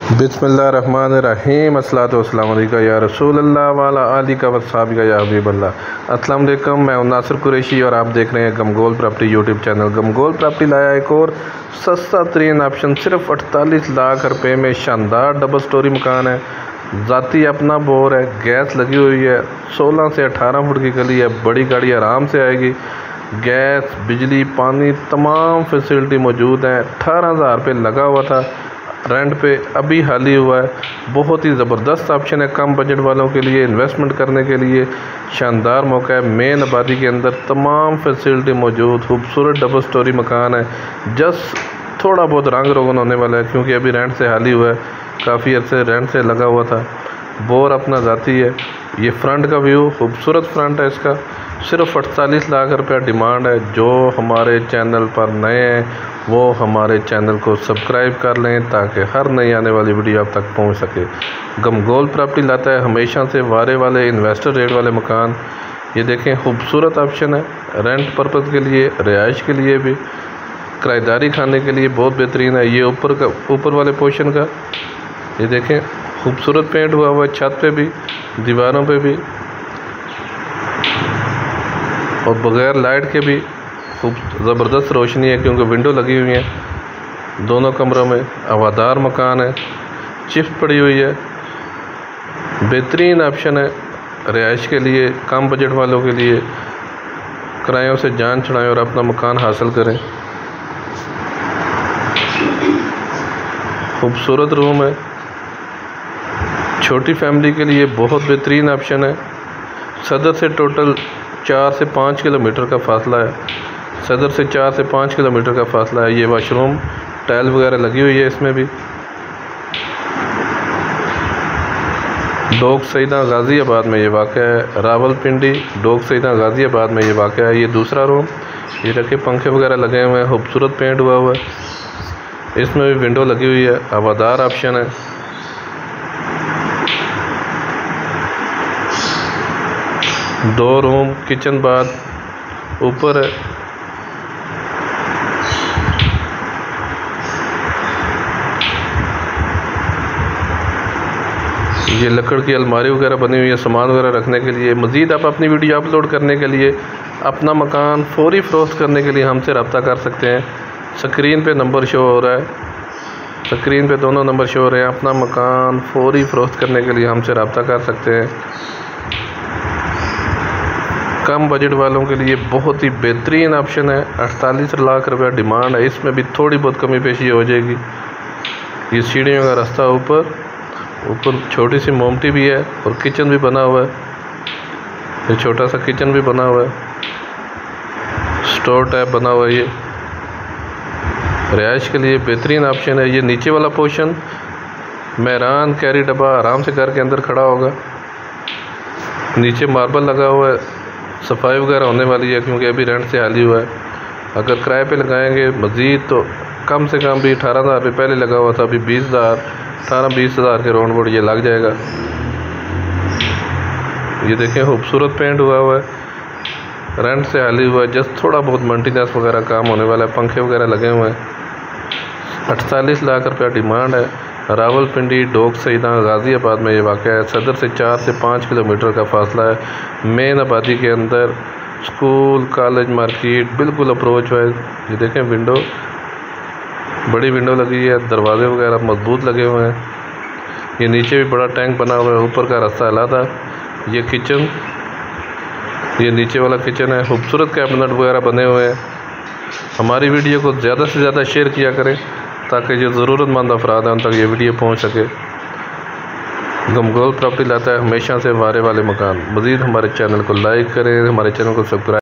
बिस्मिल्लाहिर्रहमानिर्रहीम अस्सलातु वस्सलामु अलैका या रसूलल्लाह वाला आलिका वस्साबिका या हबीबल्लाह। अस्सलाम वालेकुम, मैं हूं नासिर कुरैशी और आप देख रहे हैं गमगोल प्रॉपर्टी यूट्यूब चैनल। गमगोल प्रॉपर्टी लाया एक और सस्ता तरीन ऑप्शन, सिर्फ 48 लाख रुपए में शानदार डबल स्टोरी मकान है। ज़ाती अपना बोर है, गैस लगी हुई है, 16 से 18 फुट की गली है, बड़ी गाड़ी आराम से आएगी। गैस, बिजली, पानी तमाम फैसिलिटी मौजूद हैं। 18,000 रुपये लगा हुआ था, रेंट पे अभी हाल ही हुआ है। बहुत ही ज़बरदस्त ऑप्शन है कम बजट वालों के लिए, इन्वेस्टमेंट करने के लिए शानदार मौका है। मेन आबादी के अंदर तमाम फैसिलिटी मौजूद, खूबसूरत डबल स्टोरी मकान है। जस्ट थोड़ा बहुत रंग रोगन होने वाला है क्योंकि अभी रेंट से हाल ही हुआ है, काफ़ी अर्से रेंट से लगा हुआ था। बोर अपना ज़ाती है। ये फ्रंट का व्यू, खूबसूरत फ्रंट है इसका। सिर्फ 48 लाख रुपया डिमांड है। जो हमारे चैनल पर नए हैं वो हमारे चैनल को सब्सक्राइब कर लें ताकि हर नई आने वाली वीडियो आप तक पहुंच सके। गमगोल प्रॉपर्टी लाता है हमेशा से वारे वाले इन्वेस्टर रेट वाले मकान। ये देखें, खूबसूरत ऑप्शन है, रेंट पर्पज़ के लिए, रिहाइश के लिए भी, किराएदारी खाने के लिए बहुत बेहतरीन है। ये ऊपर वाले पोर्शन का ये देखें, खूबसूरत पेंट हुआ हुआ है, छत पे भी, दीवारों पे भी, और बगैर लाइट के भी खूब ज़बरदस्त रोशनी है क्योंकि विंडो लगी हुई है दोनों कमरों में। हवादार मकान है, शिफ्ट पड़ी हुई है, बेहतरीन ऑप्शन है रिहाइश के लिए, कम बजट वालों के लिए। किरायों से जान छुड़ाएं और अपना मकान हासिल करें। खूबसूरत रूम है, छोटी फैमिली के लिए बहुत बेहतरीन ऑप्शन है। सदर से टोटल 4 से 5 किलोमीटर का फासला है। सदर से 4 से 5 किलोमीटर का फासला है। ये वाशरूम, टाइल वगैरह लगी हुई है इसमें भी। डोक सईदा गाज़ियाबाद में ये वाक़ है। रावलपिंडी डोक सईदा गाज़ियाबाद में ये वाक़ है। ये दूसरा रूम, ये रखे पंखे वगैरह लगे हुए हैं, खूबसूरत पेंट हुआ हुआ है। इसमें भी विंडो लगी हुई है, हवादार ऑप्शन है। दो रूम, किचन बाथ ऊपर है। ये लकड़ की अलमारी वगैरह बनी हुई है सामान वगैरह रखने के लिए। मज़ीद आप अपनी वीडियो अपलोड करने के लिए, अपना मकान फौरी फ़रोख्त करने के लिए हमसे रब्ता कर सकते हैं। स्क्रीन पे नंबर शो हो रहा है, स्क्रीन पे दोनों नंबर शो हो रहे हैं। अपना मकान फौरी फ़रोख्त करने के लिए हमसे रब्ता कर सकते हैं। कम बजट वालों के लिए बहुत ही बेहतरीन ऑप्शन है। 48 लाख रुपया डिमांड है। इसमें भी थोड़ी बहुत कमी पेशी हो जाएगी। ये सीढ़ियों का रास्ता, ऊपर छोटी सी मोमटी भी है और किचन भी बना हुआ है। ये छोटा सा किचन भी बना हुआ है, स्टोर टाइप बना हुआ है। ये रिहाइश के लिए बेहतरीन ऑप्शन है। ये नीचे वाला पोर्शन, मेहरान कैरी डब्बा आराम से घर के अंदर खड़ा होगा। नीचे मार्बल लगा हुआ है, सफाई वगैरह होने वाली है क्योंकि अभी रेंट से हाल ही हुआ है। अगर किराए पे लगाएंगे मज़ीद तो कम से कम भी 18,000 रुपये पहले लगा हुआ था, अभी 18-20,000 के राउंड बोर्ड ये लग जाएगा। ये देखें, खूबसूरत पेंट हुआ हुआ है, रेंट से हाल ही हुआ है। जस्ट थोड़ा बहुत मेंटेनेंस वगैरह काम होने वाला है, पंखे वगैरह लगे हुए हैं। 48 लाख रुपया डिमांड है। रावलपिंडी डोक सईदा गाज़ियाबाद में ये वाक़ है। सदर से 4 से 5 किलोमीटर का फासला है। मेन आबादी के अंदर स्कूल, कॉलेज, मार्केट बिल्कुल अप्रोच है। ये देखें, विंडो, बड़ी विंडो लगी है, दरवाजे वगैरह मजबूत लगे हुए हैं। ये नीचे भी बड़ा टैंक बना हुआ है, ऊपर का रास्ता अलग। ये किचन, ये नीचे वाला किचन है, खूबसूरत कैबिनेट वगैरह बने हुए हैं। हमारी वीडियो को ज़्यादा से ज़्यादा शेयर किया करें ताकि जो ज़रूरतमंद अफराद हैं उन तक ये वीडियो पहुंच सके। गमगोल प्रॉपर्टी लाता है हमेशा से वारे वाले मकान। मज़ीद हमारे चैनल को लाइक करें, हमारे चैनल को सब्सक्राइब